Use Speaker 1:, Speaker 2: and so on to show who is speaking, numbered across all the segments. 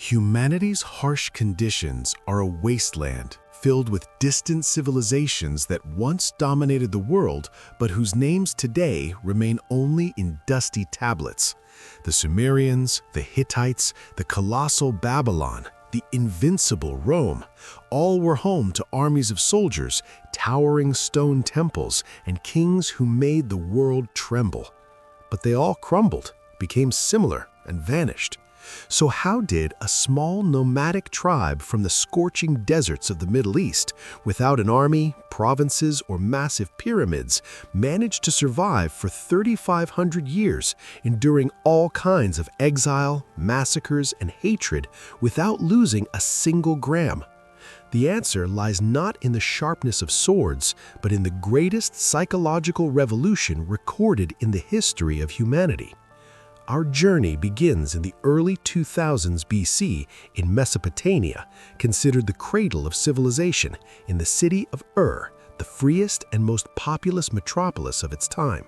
Speaker 1: Humanity's harsh conditions are a wasteland filled with distant civilizations that once dominated the world, but whose names today remain only in dusty tablets. The Sumerians, the Hittites, the colossal Babylon, the invincible Rome, all were home to armies of soldiers, towering stone temples, and kings who made the world tremble. But they all crumbled, became similar, and vanished. So how did a small nomadic tribe from the scorching deserts of the Middle East, without an army, provinces, or massive pyramids, manage to survive for 3,500 years, enduring all kinds of exile, massacres, and hatred without losing a single gram? The answer lies not in the sharpness of swords, but in the greatest psychological revolution recorded in the history of humanity. Our journey begins in the early 2000s BC in Mesopotamia, considered the cradle of civilization, in the city of the freest and most populous metropolis of its time.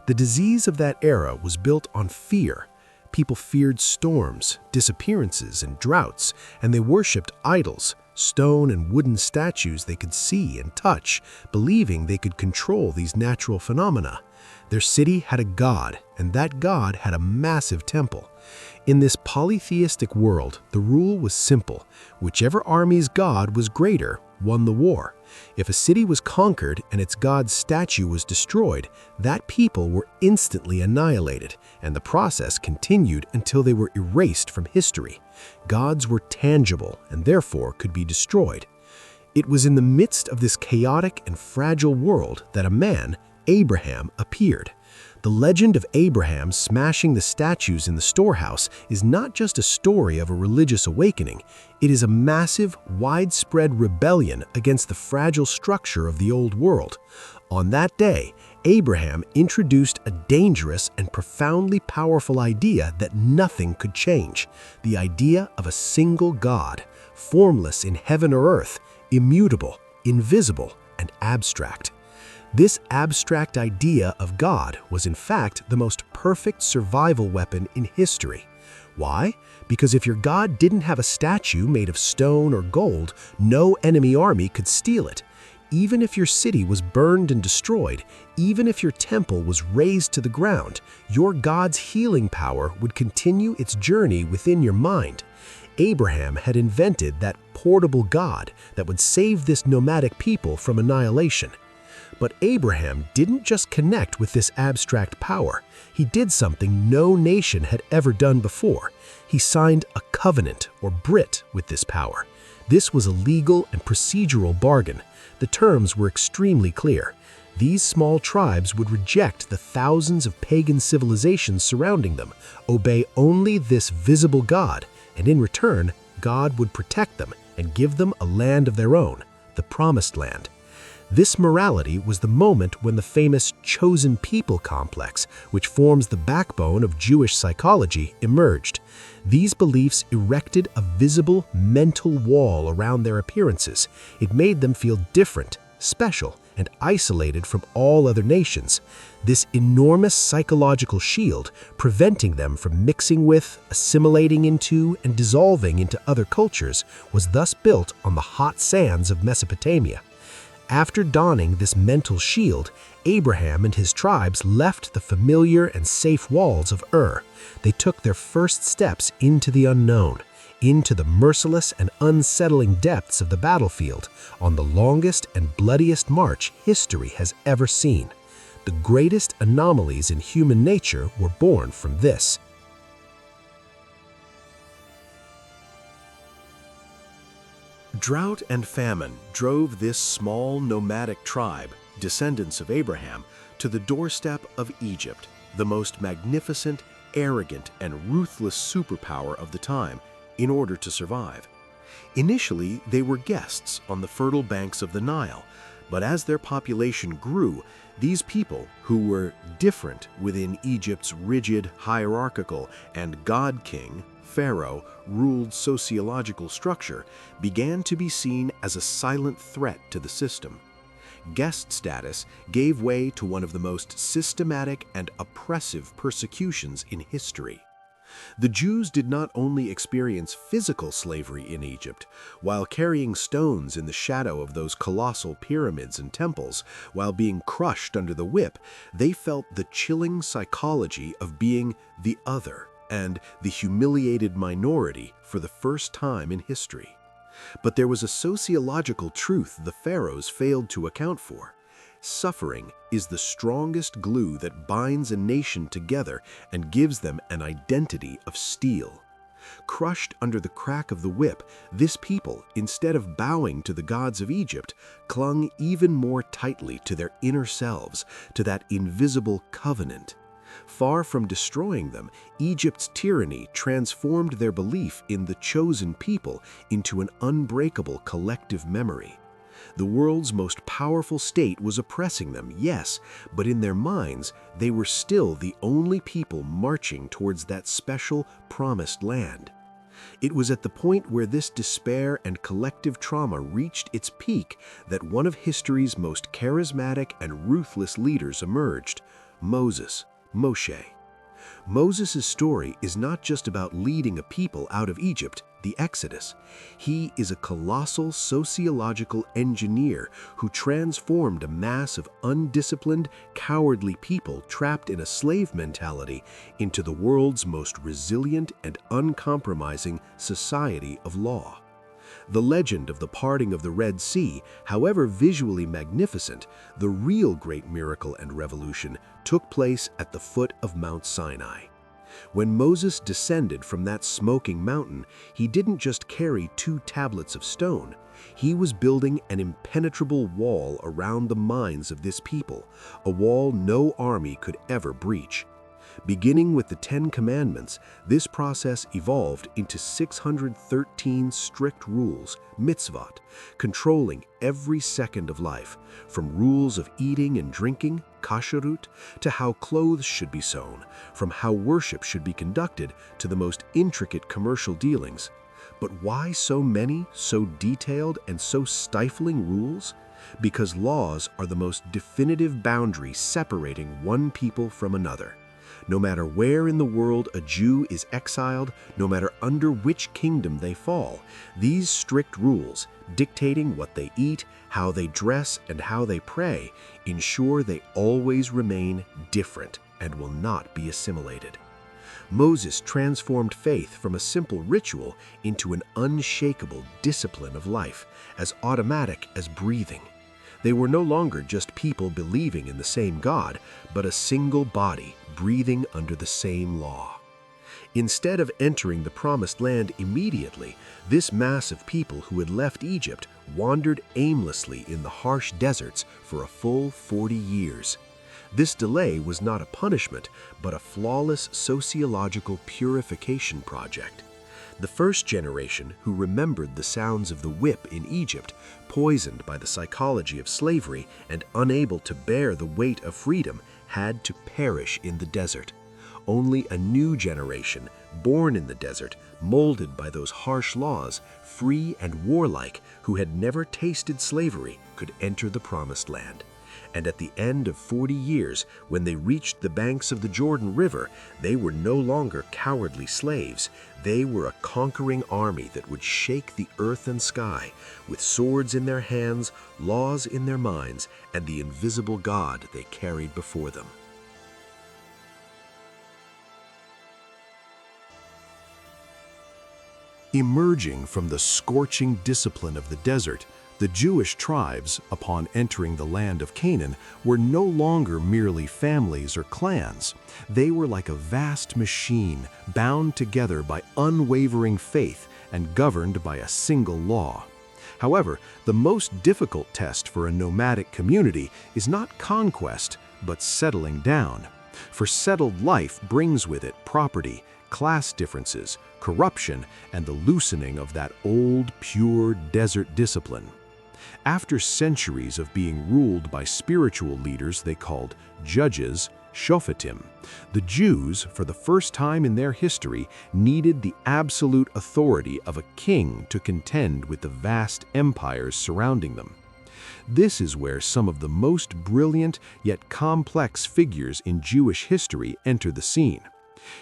Speaker 1: The disease of that era was built on fear. People feared storms, disappearances, and droughts, and they worshipped idols, stone and wooden statues they could see and touch, believing they could control these natural phenomena. Their city had a god, and that god had a massive temple. In this polytheistic world, the rule was simple. Whichever army's god was greater won the war. If a city was conquered and its god's statue was destroyed, that people were instantly annihilated, and the process continued until they were erased from history. Gods were tangible and therefore could be destroyed. It was in the midst of this chaotic and fragile world that a man, Abraham, appeared. The legend of Abraham smashing the statues in the storehouse is not just a story of a religious awakening. It is a massive, widespread rebellion against the fragile structure of the old world. On that day, Abraham introduced a dangerous and profoundly powerful idea that nothing could change: the idea of a single God, formless in heaven or earth, immutable, invisible, and abstract. This abstract idea of God was in fact the most perfect survival weapon in history. Why? Because if your God didn't have a statue made of stone or gold, no enemy army could steal it. Even if your city was burned and destroyed, even if your temple was razed to the ground, your God's healing power would continue its journey within your mind. Abraham had invented that portable God that would save this nomadic people from annihilation. But Abraham didn't just connect with this abstract power. He did something no nation had ever done before. He signed a covenant, or brit, with this power. This was a legal and procedural bargain. The terms were extremely clear. These small tribes would reject the thousands of pagan civilizations surrounding them, obey only this visible God, and in return, God would protect them and give them a land of their own, the Promised Land. This morality was the moment when the famous chosen people complex, which forms the backbone of Jewish psychology, emerged. These beliefs erected a visible mental wall around their appearances. It made them feel different, special, and isolated from all other nations. This enormous psychological shield, preventing them from mixing with, assimilating into, and dissolving into other cultures, was thus built on the hot sands of Mesopotamia. After donning this mental shield, Abraham and his tribes left the familiar and safe walls of They took their first steps into the unknown, into the merciless and unsettling depths of the battlefield, on the longest and bloodiest march history has ever seen. The greatest anomalies in human nature were born from this. Drought and famine drove this small nomadic tribe, descendants of Abraham, to the doorstep of Egypt, the most magnificent, arrogant, and ruthless superpower of the time, in order to survive. Initially, they were guests on the fertile banks of the Nile, but as their population grew, these people, who were different within Egypt's rigid, hierarchical, and god-king, Pharaoh, ruled sociological structure, began to be seen as a silent threat to the system. Guest status gave way to one of the most systematic and oppressive persecutions in history. The Jews did not only experience physical slavery in Egypt, while carrying stones in the shadow of those colossal pyramids and temples, while being crushed under the whip, they felt the chilling psychology of being the other and the humiliated minority for the first time in history. But there was a sociological truth the pharaohs failed to account for. Suffering is the strongest glue that binds a nation together and gives them an identity of steel. Crushed under the crack of the whip, this people, instead of bowing to the gods of Egypt, clung even more tightly to their inner selves, to that invisible covenant. Far from destroying them, Egypt's tyranny transformed their belief in the chosen people into an unbreakable collective memory. The world's most powerful state was oppressing them, yes, but in their minds, they were still the only people marching towards that special, promised land. It was at the point where this despair and collective trauma reached its peak that one of history's most charismatic and ruthless leaders emerged, Moses. Moshe. Moses' story is not just about leading a people out of Egypt, the Exodus. He is a colossal sociological engineer who transformed a mass of undisciplined, cowardly people trapped in a slave mentality into the world's most resilient and uncompromising society of law. The legend of the parting of the Red Sea, however visually magnificent, the real great miracle and revolution took place at the foot of Mount Sinai. When Moses descended from that smoking mountain, he didn't just carry 2 tablets of stone. He was building an impenetrable wall around the minds of this people, a wall no army could ever breach. Beginning with the 10 Commandments, this process evolved into 613 strict rules, mitzvot, controlling every second of life, from rules of eating and drinking, kashrut, to how clothes should be sewn, from how worship should be conducted to the most intricate commercial dealings. But why so many, so detailed, and so stifling rules? Because laws are the most definitive boundary separating one people from another. No matter where in the world a Jew is exiled, no matter under which kingdom they fall, these strict rules, dictating what they eat, how they dress, and how they pray, ensure they always remain different and will not be assimilated. Moses transformed faith from a simple ritual into an unshakable discipline of life, as automatic as breathing. They were no longer just people believing in the same God, but a single body breathing under the same law. Instead of entering the promised land immediately, this mass of people who had left Egypt wandered aimlessly in the harsh deserts for a full 40 years. This delay was not a punishment, but a flawless sociological purification project. The first generation, who remembered the sounds of the whip in Egypt, poisoned by the psychology of slavery and unable to bear the weight of freedom, had to perish in the desert. Only a new generation, born in the desert, molded by those harsh laws, free and warlike, who had never tasted slavery, could enter the promised land. And at the end of 40 years, when they reached the banks of the Jordan River, they were no longer cowardly slaves. They were a conquering army that would shake the earth and sky, with swords in their hands, laws in their minds, and the invisible God they carried before them. Emerging from the scorching discipline of the desert, the Jewish tribes, upon entering the land of Canaan, were no longer merely families or clans. They were like a vast machine, bound together by unwavering faith and governed by a single law. However, the most difficult test for a nomadic community is not conquest, but settling down. For settled life brings with it property, class differences, corruption, and the loosening of that old, pure desert discipline. After centuries of being ruled by spiritual leaders they called judges, shofetim, the Jews, for the first time in their history, needed the absolute authority of a king to contend with the vast empires surrounding them. This is where some of the most brilliant yet complex figures in Jewish history enter the scene.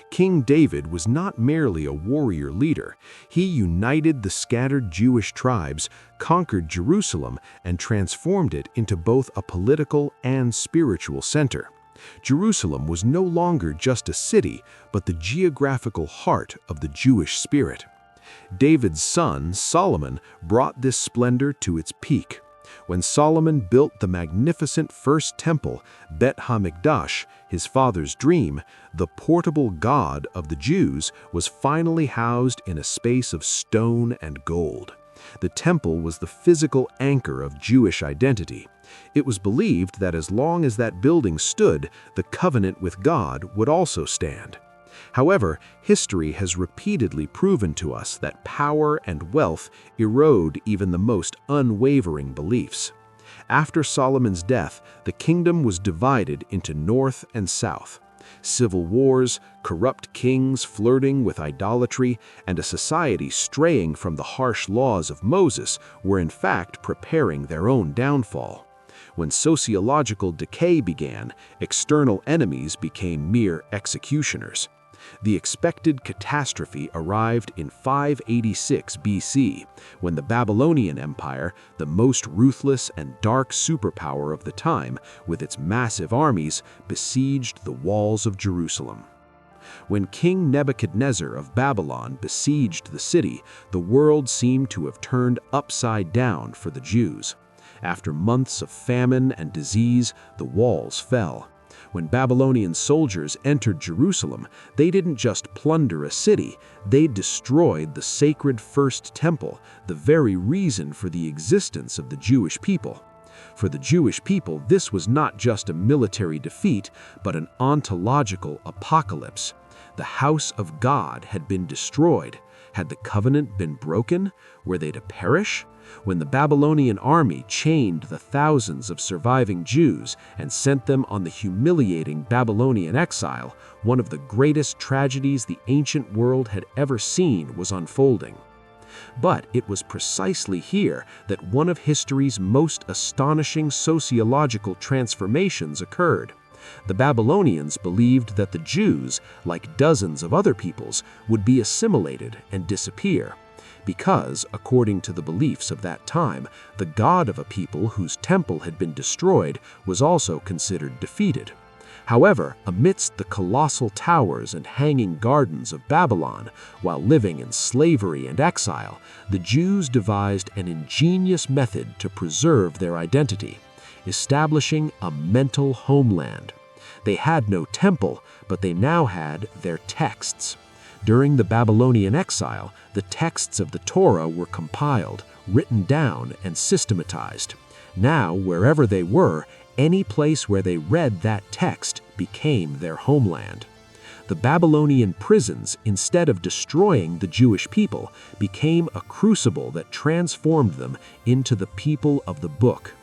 Speaker 1: King David was not merely a warrior leader. He united the scattered Jewish tribes, conquered Jerusalem, and transformed it into both a political and spiritual center. Jerusalem was no longer just a city, but the geographical heart of the Jewish spirit. David's son, Solomon, brought this splendor to its peak. When Solomon built the magnificent first temple, Bet HaMikdash, his father's dream, the portable God of the Jews was finally housed in a space of stone and gold. The temple was the physical anchor of Jewish identity. It was believed that as long as that building stood, the covenant with God would also stand. However, history has repeatedly proven to us that power and wealth erode even the most unwavering beliefs. After Solomon's death, the kingdom was divided into north and south. Civil wars, corrupt kings flirting with idolatry, and a society straying from the harsh laws of Moses were in fact preparing their own downfall. When sociological decay began, external enemies became mere executioners. The expected catastrophe arrived in 586 BC, when the Babylonian Empire, the most ruthless and dark superpower of the time, with its massive armies, besieged the walls of Jerusalem. When King Nebuchadnezzar of Babylon besieged the city, the world seemed to have turned upside down for the Jews. After months of famine and disease, the walls fell. When Babylonian soldiers entered Jerusalem, they didn't just plunder a city, they destroyed the sacred First Temple, the very reason for the existence of the Jewish people. For the Jewish people, this was not just a military defeat, but an ontological apocalypse. The house of God had been destroyed. Had the covenant been broken? Were they to perish? When the Babylonian army chained the thousands of surviving Jews and sent them on the humiliating Babylonian exile, one of the greatest tragedies the ancient world had ever seen was unfolding. But it was precisely here that one of history's most astonishing sociological transformations occurred. The Babylonians believed that the Jews, like dozens of other peoples, would be assimilated and disappear. Because, according to the beliefs of that time, the God of a people whose temple had been destroyed was also considered defeated. However, amidst the colossal towers and hanging gardens of Babylon, while living in slavery and exile, the Jews devised an ingenious method to preserve their identity, establishing a mental homeland. They had no temple, but they now had their texts. During the Babylonian exile, the texts of the Torah were compiled, written down, and systematized. Now, wherever they were, any place where they read that text became their homeland. The Babylonian prisons, instead of destroying the Jewish people, became a crucible that transformed them into the people of the book.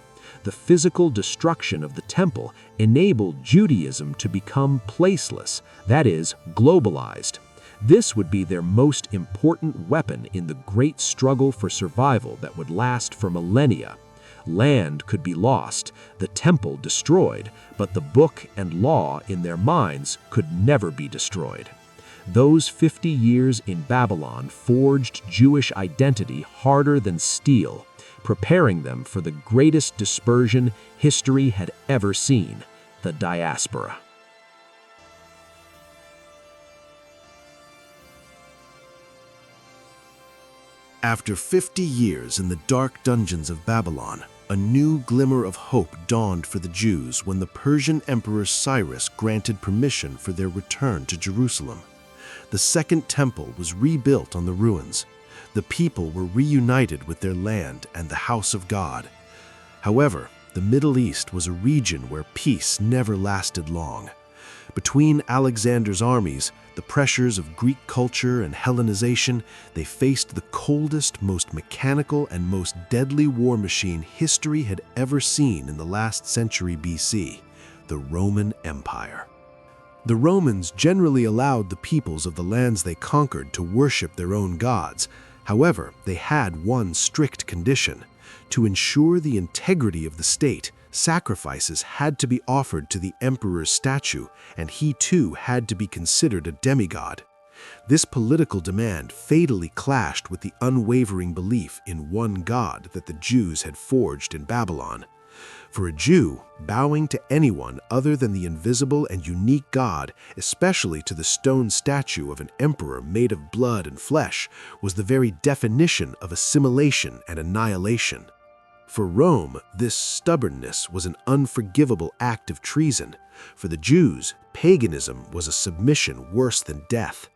Speaker 1: The physical destruction of the temple enabled Judaism to become placeless, that is, globalized. This would be their most important weapon in the great struggle for survival that would last for millennia. Land could be lost, the temple destroyed, but the book and law in their minds could never be destroyed. Those 50 years in Babylon forged Jewish identity harder than steel, preparing them for the greatest dispersion history had ever seen, the diaspora. After 50 years in the dark dungeons of Babylon, a new glimmer of hope dawned for the Jews when the Persian Emperor Cyrus granted permission for their return to Jerusalem. The Second Temple was rebuilt on the ruins. The people were reunited with their land and the house of God. However, the Middle East was a region where peace never lasted long. Between Alexander's armies, the pressures of Greek culture and Hellenization, they faced the coldest, most mechanical, and most deadly war machine history had ever seen in the last century BC, the Roman Empire. The Romans generally allowed the peoples of the lands they conquered to worship their own gods. However, they had one strict condition: to ensure the integrity of the state, Sacrifices had to be offered to the emperor's statue, and he too had to be considered a demigod. This political demand fatally clashed with the unwavering belief in one God that the Jews had forged in Babylon. For a Jew, bowing to anyone other than the invisible and unique God, especially to the stone statue of an emperor made of blood and flesh, was the very definition of assimilation and annihilation. For Rome, this stubbornness was an unforgivable act of treason. For the Jews, paganism was a submission worse than death.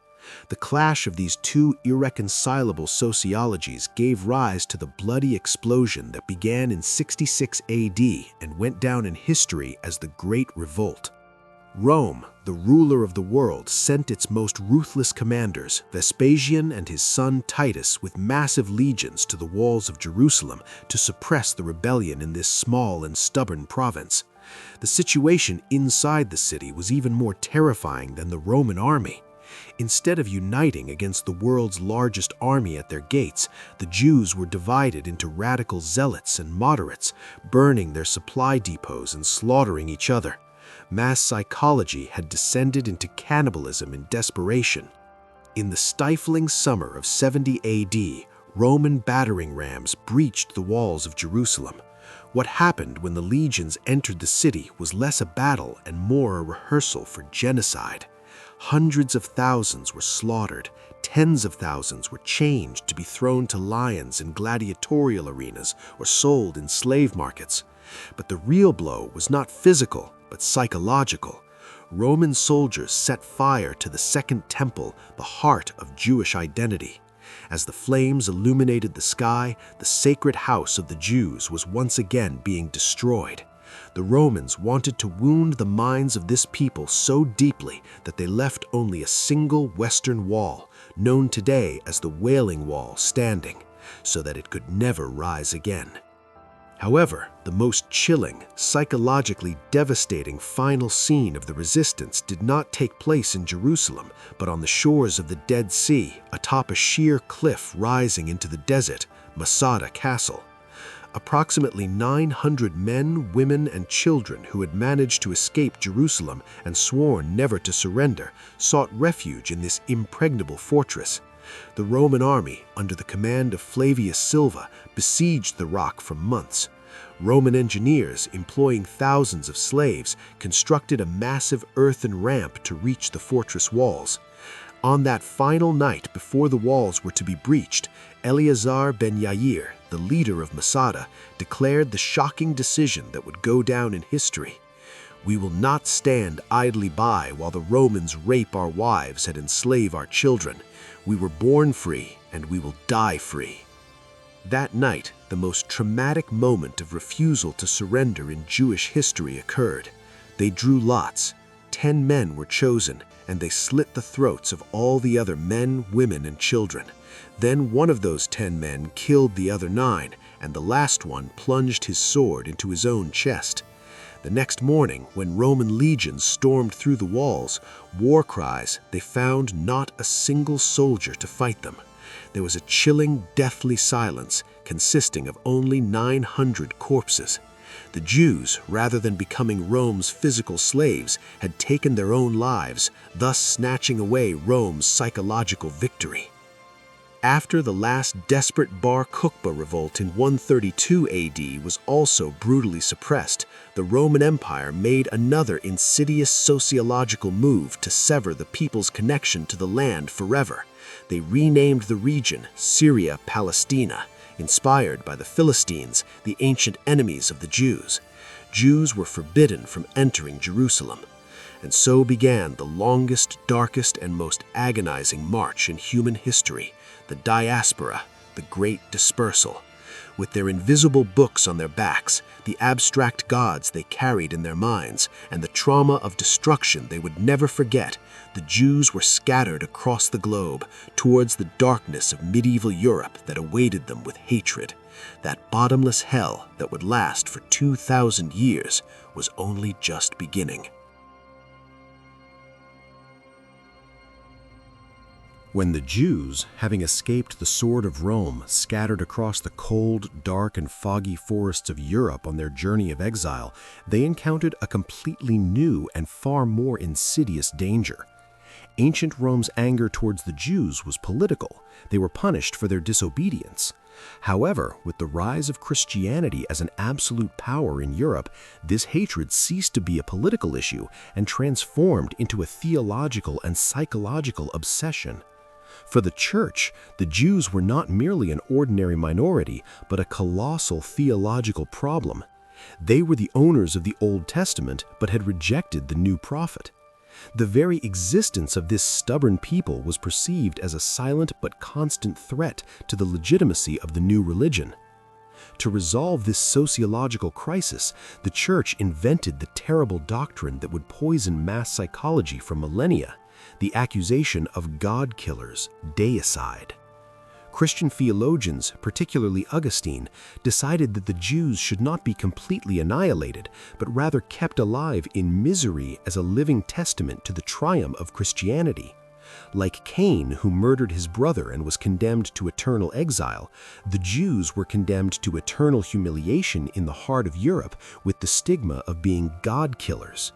Speaker 1: The clash of these two irreconcilable sociologies gave rise to the bloody explosion that began in 66 AD and went down in history as the Great Revolt. Rome, the ruler of the world, sent its most ruthless commanders, Vespasian and his son Titus, with massive legions to the walls of Jerusalem to suppress the rebellion in this small and stubborn province. The situation inside the city was even more terrifying than the Roman army. Instead of uniting against the world's largest army at their gates, the Jews were divided into radical zealots and moderates, burning their supply depots and slaughtering each other. Mass psychology had descended into cannibalism in desperation. In the stifling summer of 70 AD, Roman battering rams breached the walls of Jerusalem. What happened when the legions entered the city was less a battle and more a rehearsal for genocide. Hundreds of thousands were slaughtered, tens of thousands were chained to be thrown to lions in gladiatorial arenas or sold in slave markets. But the real blow was not physical, but psychological. Roman soldiers set fire to the Second Temple, the heart of Jewish identity. As the flames illuminated the sky, the sacred house of the Jews was once again being destroyed. The Romans wanted to wound the minds of this people so deeply that they left only a single western wall, known today as the Wailing Wall, standing, so that it could never rise again. However, the most chilling, psychologically devastating final scene of the resistance did not take place in Jerusalem, but on the shores of the Dead Sea, atop a sheer cliff rising into the desert, Masada Castle. Approximately 900 men, women, and children who had managed to escape Jerusalem and sworn never to surrender sought refuge in this impregnable fortress. The Roman army, under the command of Flavius Silva, besieged the rock for months. Roman engineers, employing thousands of slaves, constructed a massive earthen ramp to reach the fortress walls. On that final night before the walls were to be breached, Eleazar ben Yair, the leader of Masada, declared the shocking decision that would go down in history. "We will not stand idly by while the Romans rape our wives and enslave our children. We were born free, and we will die free." That night, the most traumatic moment of refusal to surrender in Jewish history occurred. They drew lots. 10 men were chosen, and they slit the throats of all the other men, women, and children. Then one of those 10 men killed the other 9, and the last one plunged his sword into his own chest. The next morning, when Roman legions stormed through the walls, war cries, they found not a single soldier to fight them. There was a chilling, deathly silence consisting of only 900 corpses. The Jews, rather than becoming Rome's physical slaves, had taken their own lives, thus snatching away Rome's psychological victory. After the last desperate Bar Kokhba revolt in 132 AD was also brutally suppressed, the Roman Empire made another insidious sociological move to sever the people's connection to the land forever. They renamed the region Syria Palestina, inspired by the Philistines, the ancient enemies of the Jews. Jews were forbidden from entering Jerusalem. And so began the longest, darkest, and most agonizing march in human history, the diaspora, the Great Dispersal. With their invisible books on their backs, the abstract gods they carried in their minds, and the trauma of destruction they would never forget, the Jews were scattered across the globe towards the darkness of medieval Europe that awaited them with hatred. That bottomless hell that would last for 2,000 years was only just beginning. When the Jews, having escaped the sword of Rome, scattered across the cold, dark, and foggy forests of Europe on their journey of exile, they encountered a completely new and far more insidious danger. Ancient Rome's anger towards the Jews was political. They were punished for their disobedience. However, with the rise of Christianity as an absolute power in Europe, this hatred ceased to be a political issue and transformed into a theological and psychological obsession. For the Church, the Jews were not merely an ordinary minority, but a colossal theological problem. They were the owners of the Old Testament, but had rejected the new prophet. The very existence of this stubborn people was perceived as a silent but constant threat to the legitimacy of the new religion. To resolve this sociological crisis, the Church invented the terrible doctrine that would poison mass psychology for millennia: the accusation of God-killers, deicide. Christian theologians, particularly Augustine, decided that the Jews should not be completely annihilated, but rather kept alive in misery as a living testament to the triumph of Christianity. Like Cain, who murdered his brother and was condemned to eternal exile, the Jews were condemned to eternal humiliation in the heart of Europe with the stigma of being God-killers.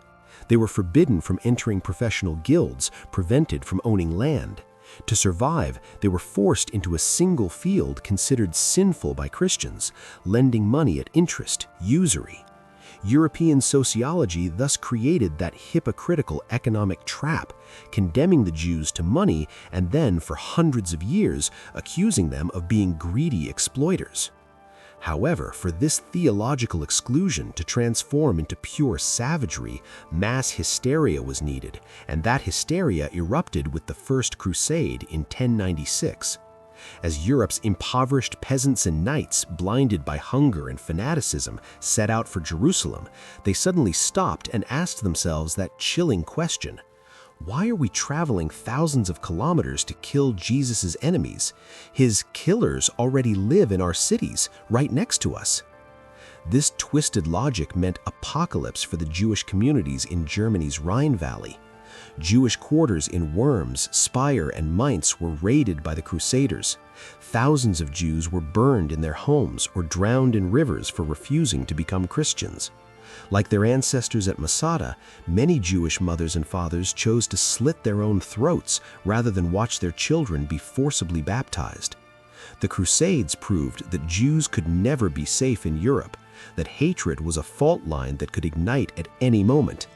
Speaker 1: They were forbidden from entering professional guilds, prevented from owning land. To survive, they were forced into a single field considered sinful by Christians, lending money at interest, usury. European sociology thus created that hypocritical economic trap, condemning the Jews to money and then, for hundreds of years, accusing them of being greedy exploiters. However, for this theological exclusion to transform into pure savagery, mass hysteria was needed, and that hysteria erupted with the First Crusade in 1096. As Europe's impoverished peasants and knights, blinded by hunger and fanaticism, set out for Jerusalem, they suddenly stopped and asked themselves that chilling question: why are we traveling thousands of kilometers to kill Jesus' enemies? His killers already live in our cities, right next to us. This twisted logic meant apocalypse for the Jewish communities in Germany's Rhine Valley. Jewish quarters in Worms, Speyer, and Mainz were raided by the Crusaders. Thousands of Jews were burned in their homes or drowned in rivers for refusing to become Christians. Like their ancestors at Masada, many Jewish mothers and fathers chose to slit their own throats rather than watch their children be forcibly baptized. The Crusades proved that Jews could never be safe in Europe, that hatred was a fault line that could ignite at any moment.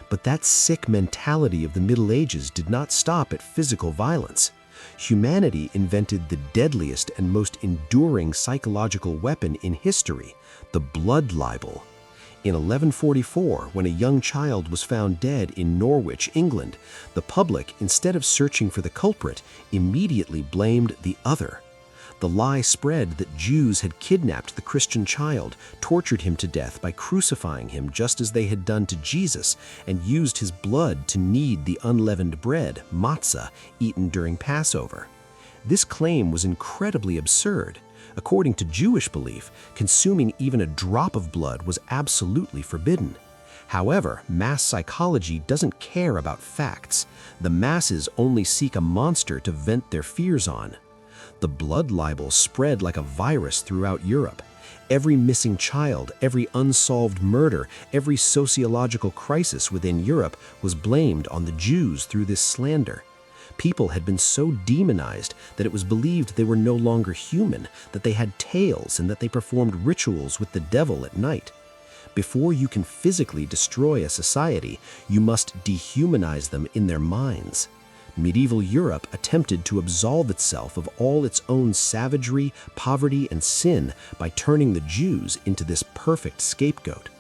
Speaker 1: But that sick mentality of the Middle Ages did not stop at physical violence. Humanity invented the deadliest and most enduring psychological weapon in history, the blood libel. In 1144, when a young child was found dead in Norwich, England, the public, instead of searching for the culprit, immediately blamed the other. The lie spread that Jews had kidnapped the Christian child, tortured him to death by crucifying him just as they had done to Jesus, and used his blood to knead the unleavened bread, matzah, eaten during Passover. This claim was incredibly absurd. According to Jewish belief, consuming even a drop of blood was absolutely forbidden. However, mass psychology doesn't care about facts. The masses only seek a monster to vent their fears on. The blood libel spread like a virus throughout Europe. Every missing child, every unsolved murder, every sociological crisis within Europe was blamed on the Jews through this slander. People had been so demonized that it was believed they were no longer human, that they had tails, and that they performed rituals with the devil at night. Before you can physically destroy a society, you must dehumanize them in their minds. Medieval Europe attempted to absolve itself of all its own savagery, poverty, and sin by turning the Jews into this perfect scapegoat.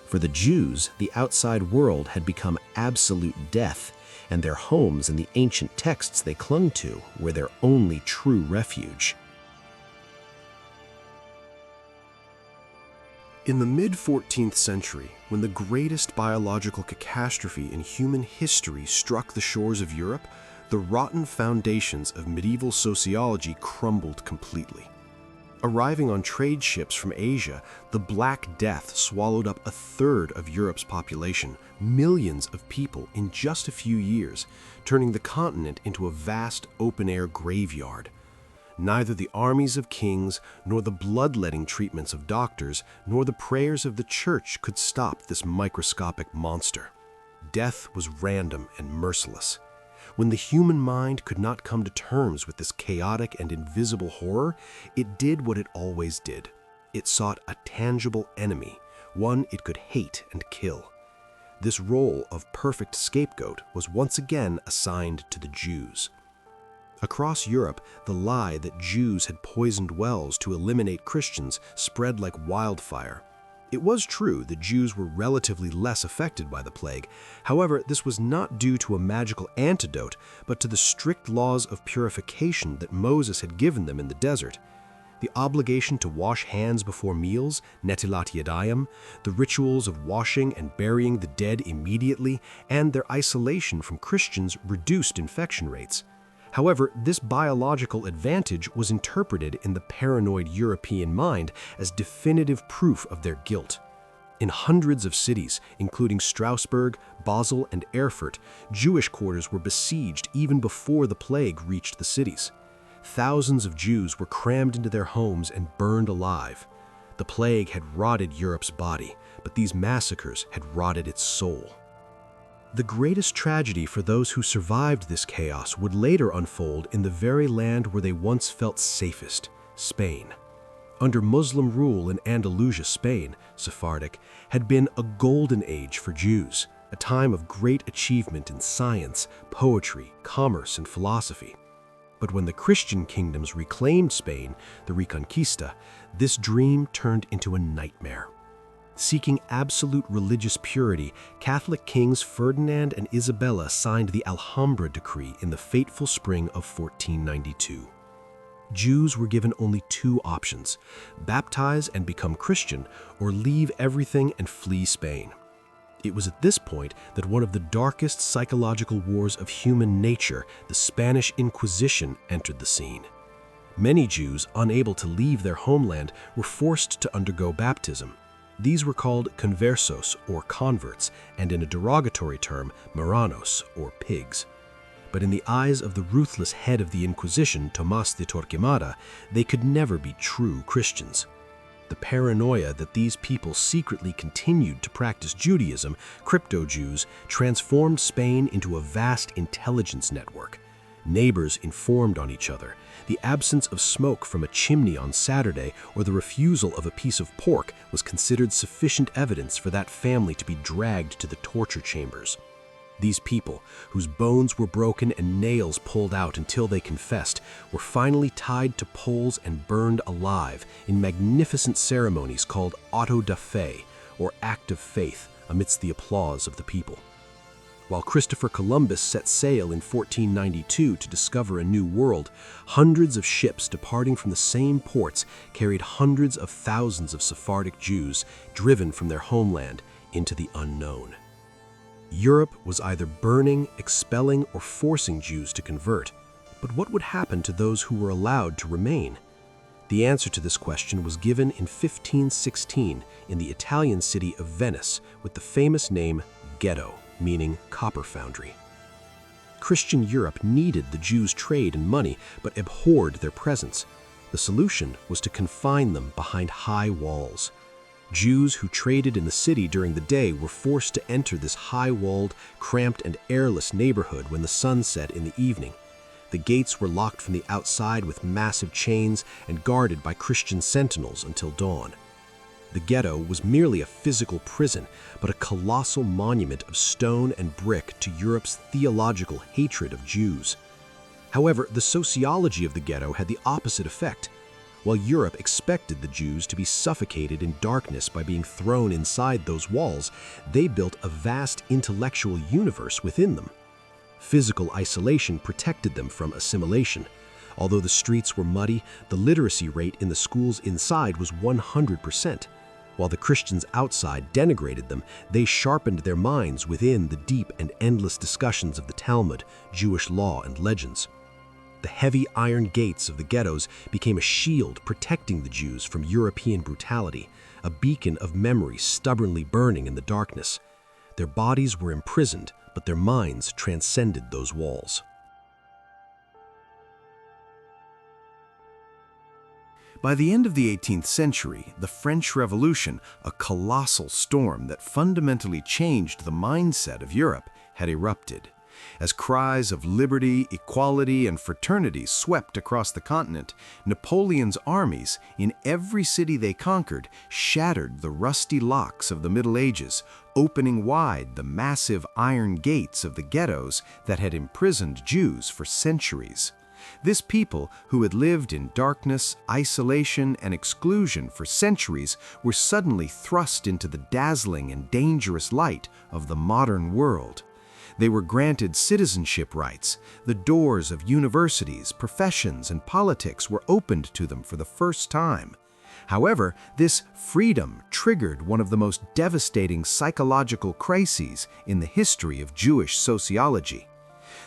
Speaker 1: For the Jews, the outside world had become absolute death, and their homes and the ancient texts they clung to were their only true refuge. In the mid-14th century, when the greatest biological catastrophe in human history struck the shores of Europe, the rotten foundations of medieval sociology crumbled completely.
Speaker 2: Arriving on trade ships from Asia, the Black Death swallowed up a third of Europe's population, millions of people in just a few years, turning the continent into a vast open-air graveyard. Neither the armies of kings, nor the bloodletting treatments of doctors, nor the prayers of the church could stop this microscopic monster. Death was random and merciless. When the human mind could not come to terms with this chaotic and invisible horror, it did what it always did. It sought a tangible enemy, one it could hate and kill. This role of perfect scapegoat was once again assigned to the Jews. Across Europe, the lie that Jews had poisoned wells to eliminate Christians spread like wildfire. It was true that Jews were relatively less affected by the plague. However, this was not due to a magical antidote, but to the strict laws of purification that Moses had given them in the desert. The obligation to wash hands before meals, netilat yadayim, the rituals of washing and burying the dead immediately, and their isolation from Christians reduced infection rates. However, this biological advantage was interpreted in the paranoid European mind as definitive proof of their guilt. In hundreds of cities, including Strasbourg, Basel, and Erfurt, Jewish quarters were besieged even before the plague reached the cities. Thousands of Jews were crammed into their homes and burned alive. The plague had rotted Europe's body, but these massacres had rotted its soul. The greatest tragedy for those who survived this chaos would later unfold in the very land where they once felt safest, Spain. Under Muslim rule in Andalusia, Spain, Sephardic, had been a golden age for Jews, a time of great achievement in science, poetry, commerce, and philosophy. But when the Christian kingdoms reclaimed Spain, the Reconquista, this dream turned into a nightmare. Seeking absolute religious purity, Catholic kings Ferdinand and Isabella signed the Alhambra Decree in the fateful spring of 1492. Jews were given only two options: baptize and become Christian, or leave everything and flee Spain. It was at this point that one of the darkest psychological wars of human nature, the Spanish Inquisition, entered the scene. Many Jews, unable to leave their homeland, were forced to undergo baptism. These were called conversos, or converts, and in a derogatory term, marranos, or pigs. But in the eyes of the ruthless head of the Inquisition, Tomás de Torquemada, they could never be true Christians. The paranoia that these people secretly continued to practice Judaism, crypto-Jews, transformed Spain into a vast intelligence network. Neighbors informed on each other. The absence of smoke from a chimney on Saturday or the refusal of a piece of pork was considered sufficient evidence for that family to be dragged to the torture chambers. These people, whose bones were broken and nails pulled out until they confessed, were finally tied to poles and burned alive in magnificent ceremonies called auto da fe, or act of faith, amidst the applause of the people. While Christopher Columbus set sail in 1492 to discover a new world, hundreds of ships departing from the same ports carried hundreds of thousands of Sephardic Jews driven from their homeland into the unknown. Europe was either burning, expelling, or forcing Jews to convert. But what would happen to those who were allowed to remain? The answer to this question was given in 1516 in the Italian city of Venice with the famous name ghetto, meaning copper foundry. Christian Europe needed the Jews' trade and money, but abhorred their presence. The solution was to confine them behind high walls. Jews who traded in the city during the day were forced to enter this high-walled, cramped, and airless neighborhood when the sun set in the evening. The gates were locked from the outside with massive chains and guarded by Christian sentinels until dawn. The ghetto was merely a physical prison, but a colossal monument of stone and brick to Europe's theological hatred of Jews. However, the sociology of the ghetto had the opposite effect. While Europe expected the Jews to be suffocated in darkness by being thrown inside those walls, they built a vast intellectual universe within them. Physical isolation protected them from assimilation. Although the streets were muddy, the literacy rate in the schools inside was 100%. While the Christians outside denigrated them, they sharpened their minds within the deep and endless discussions of the Talmud, Jewish law, and legends. The heavy iron gates of the ghettos became a shield protecting the Jews from European brutality, a beacon of memory stubbornly burning in the darkness. Their bodies were imprisoned, but their minds transcended those walls.
Speaker 1: By the end of the 18th century, the French Revolution, a colossal storm that fundamentally changed the mindset of Europe, had erupted. As cries of liberty, equality, and fraternity swept across the continent, Napoleon's armies, in every city they conquered, shattered the rusty locks of the Middle Ages, opening wide the massive iron gates of the ghettos that had imprisoned Jews for centuries. This people, who had lived in darkness, isolation, and exclusion for centuries, were suddenly thrust into the dazzling and dangerous light of the modern world. They were granted citizenship rights. The doors of universities, professions, and politics were opened to them for the first time. However, this freedom triggered one of the most devastating psychological crises in the history of Jewish sociology.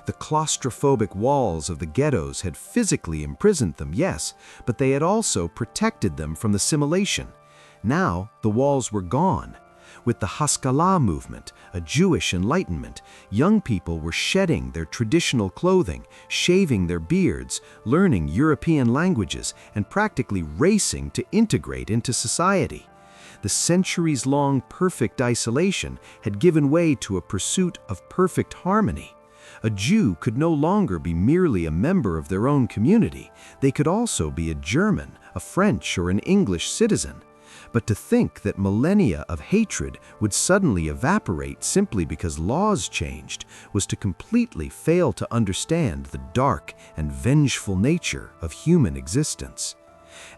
Speaker 1: The claustrophobic walls of the ghettos had physically imprisoned them, yes, but they had also protected them from assimilation. Now, the walls were gone. With the Haskalah movement, a Jewish enlightenment, young people were shedding their traditional clothing, shaving their beards, learning European languages, and practically racing to integrate into society. The centuries-long perfect isolation had given way to a pursuit of perfect harmony. A Jew could no longer be merely a member of their own community. They could also be a German, a French, or an English citizen. But to think that millennia of hatred would suddenly evaporate simply because laws changed was to completely fail to understand the dark and vengeful nature of human existence.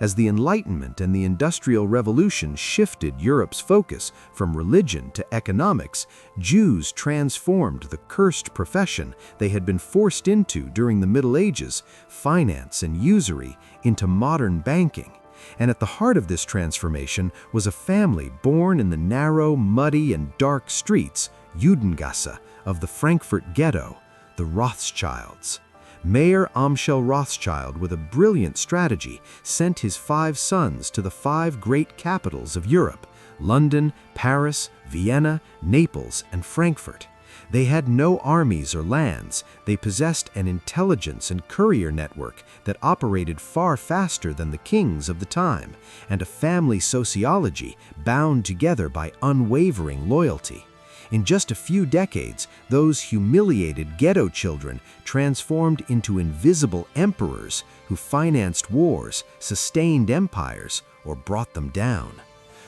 Speaker 1: As the Enlightenment and the Industrial Revolution shifted Europe's focus from religion to economics, Jews transformed the cursed profession they had been forced into during the Middle Ages, finance and usury, into modern banking. And at the heart of this transformation was a family born in the narrow, muddy, and dark streets, Judengasse, of the Frankfurt ghetto, the Rothschilds. Mayor Amschel Rothschild, with a brilliant strategy, sent his 5 sons to the 5 great capitals of Europe: London, Paris, Vienna, Naples, and Frankfurt. They had no armies or lands. They possessed an intelligence and courier network that operated far faster than the kings of the time, and a family sociology bound together by unwavering loyalty. In just a few decades, those humiliated ghetto children transformed into invisible emperors who financed wars, sustained empires, or brought them down.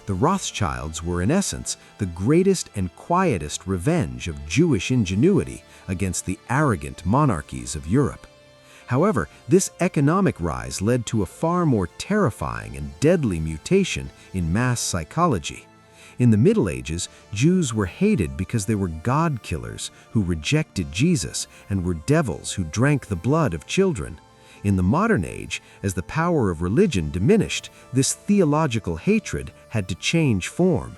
Speaker 1: The Rothschilds were, in essence, the greatest and quietest revenge of Jewish ingenuity against the arrogant monarchies of Europe. However, this economic rise led to a far more terrifying and deadly mutation in mass psychology. In the Middle Ages, Jews were hated because they were God-killers who rejected Jesus and were devils who drank the blood of children. In the modern age, as the power of religion diminished, this theological hatred had to change form.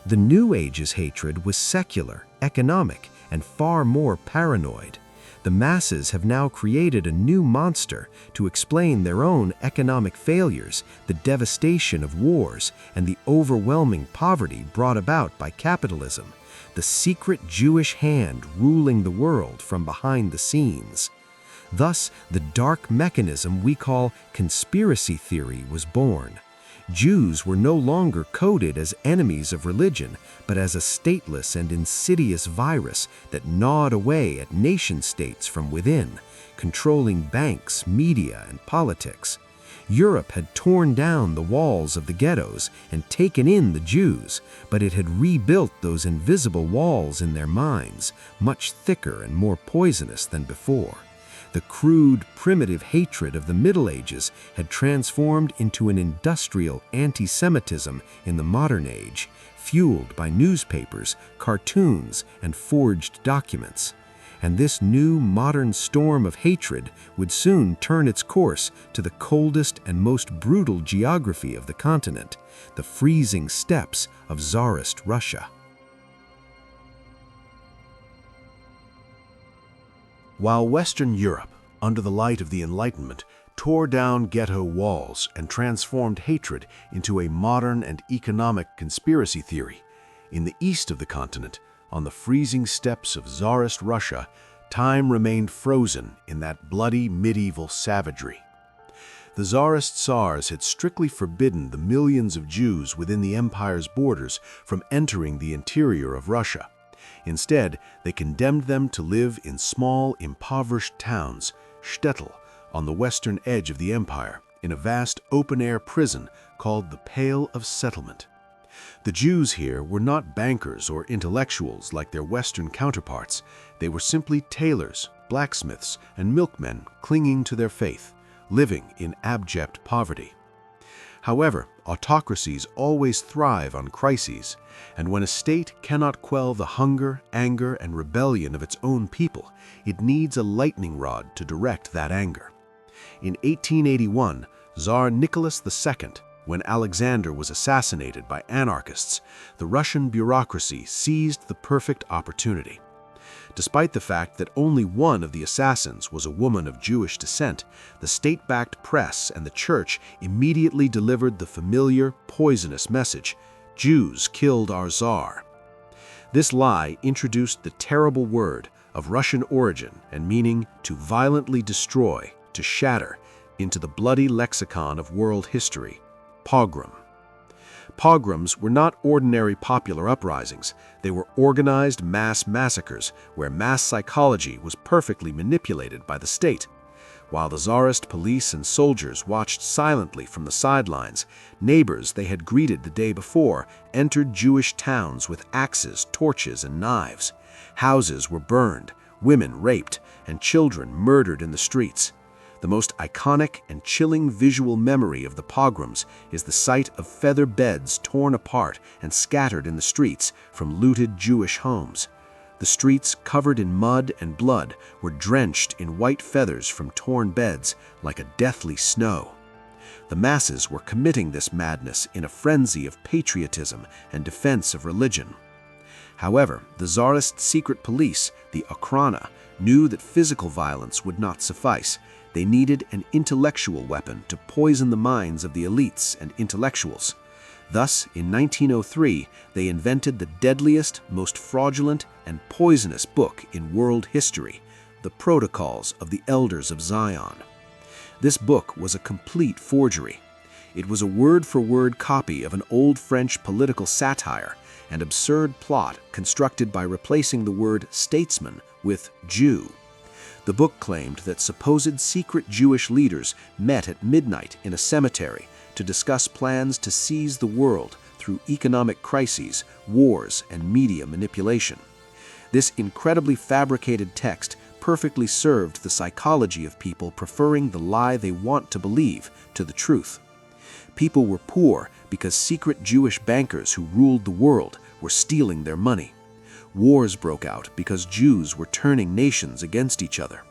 Speaker 1: The New Age's hatred was secular, economic, and far more paranoid. The masses have now created a new monster to explain their own economic failures, the devastation of wars, and the overwhelming poverty brought about by capitalism, the secret Jewish hand ruling the world from behind the scenes. Thus, the dark mechanism we call conspiracy theory was born. Jews were no longer coded as enemies of religion, but as a stateless and insidious virus that gnawed away at nation-states from within, controlling banks, media, and politics. Europe had torn down the walls of the ghettos and taken in the Jews, but it had rebuilt those invisible walls in their minds, much thicker and more poisonous than before. The crude, primitive hatred of the Middle Ages had transformed into an industrial anti-Semitism in the modern age, fueled by newspapers, cartoons, and forged documents. And this new modern storm of hatred would soon turn its course to the coldest and most brutal geography of the continent, the freezing steppes of Tsarist Russia. While Western Europe, under the light of the Enlightenment, tore down ghetto walls and transformed hatred into a modern and economic conspiracy theory. In the east of the continent, on the freezing steppes of Tsarist Russia, time remained frozen in that bloody medieval savagery. The Tsarist Tsars had strictly forbidden the millions of Jews within the empire's borders from entering the interior of Russia. Instead, they condemned them to live in small, impoverished towns, shtetl, on the western edge of the empire, in a vast open-air prison called the Pale of Settlement. The Jews here were not bankers or intellectuals like their Western counterparts. They were simply tailors, blacksmiths, and milkmen clinging to their faith, living in abject poverty. However, autocracies always thrive on crises, and when a state cannot quell the hunger, anger, and rebellion of its own people, it needs a lightning rod to direct that anger. In 1881, Tsar Nicholas II, when Alexander was assassinated by anarchists, the Russian bureaucracy seized the perfect opportunity. Despite the fact that only one of the assassins was a woman of Jewish descent, the state-backed press and the church immediately delivered the familiar, poisonous message, "Jews killed our Tsar." This lie introduced the terrible word, of Russian origin and meaning to violently destroy, to shatter, into the bloody lexicon of world history, pogrom. Pogroms were not ordinary popular uprisings. They were organized mass massacres where mass psychology was perfectly manipulated by the state. While the Tsarist police and soldiers watched silently from the sidelines, neighbors they had greeted the day before entered Jewish towns with axes, torches, and knives. Houses were burned, women raped, and children murdered in the streets. The most iconic and chilling visual memory of the pogroms is the sight of feather beds torn apart and scattered in the streets from looted Jewish homes. The streets, covered in mud and blood, were drenched in white feathers from torn beds like a deathly snow. The masses were committing this madness in a frenzy of patriotism and defense of religion. However, the Tsarist secret police, the Okhrana, knew that physical violence would not suffice. They needed an intellectual weapon to poison the minds of the elites and intellectuals. Thus, in 1903, they invented the deadliest, most fraudulent, and poisonous book in world history, the Protocols of the Elders of Zion. This book was a complete forgery. It was a word-for-word copy of an old French political satire, an absurd plot constructed by replacing the word statesman with Jew. The book claimed that supposed secret Jewish leaders met at midnight in a cemetery to discuss plans to seize the world through economic crises, wars, and media manipulation. This incredibly fabricated text perfectly served the psychology of people preferring the lie they want to believe to the truth. People were poor because secret Jewish bankers who ruled the world were stealing their money. Wars broke out because Jews were turning nations against each other.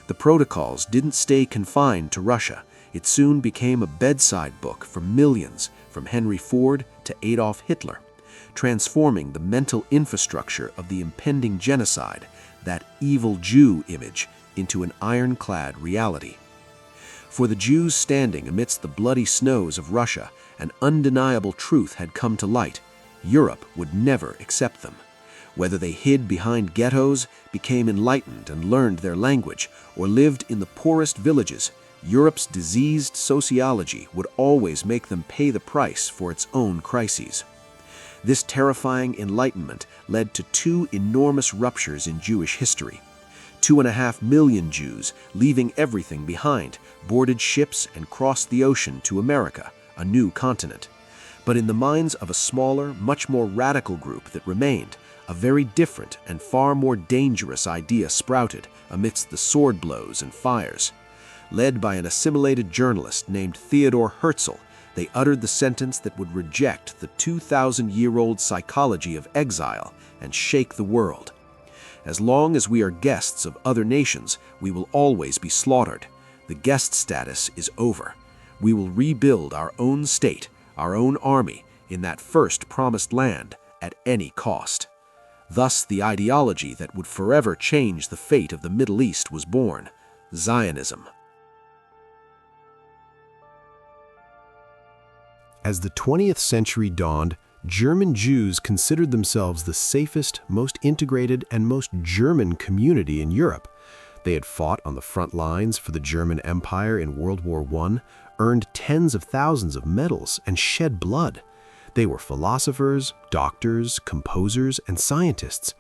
Speaker 1: The Protocols didn't stay confined to Russia. It soon became a bedside book for millions, from Henry Ford to Adolf Hitler, transforming the mental infrastructure of the impending genocide, that evil Jew image, into an ironclad reality. For the Jews standing amidst the bloody snows of Russia, an undeniable truth had come to light. Europe would never accept them. Whether they hid behind ghettos, became enlightened and learned their language, or lived in the poorest villages, Europe's diseased sociology would always make them pay the price for its own crises. This terrifying enlightenment led to two enormous ruptures in Jewish history. 2.5 million Jews, leaving everything behind, boarded ships and crossed the ocean to America, a new continent. But in the minds of a smaller, much more radical group that remained, a very different and far more dangerous idea sprouted amidst the sword blows and fires. Led by an assimilated journalist named Theodor Herzl, they uttered the sentence that would reject the 2,000-year-old psychology of exile and shake the world. As long as we are guests of other nations, we will always be slaughtered. The guest status is over. We will rebuild our own state, our own army, in that first promised land, at any cost. Thus, the ideology that would forever change the fate of the Middle East was born,
Speaker 2: Zionism.
Speaker 1: As the 20th century dawned, German Jews considered themselves the safest, most integrated, and most German community in Europe. They had fought on the front lines for the German Empire in World War I, earned tens of thousands of medals, and shed blood. They were philosophers, doctors, composers, and scientists.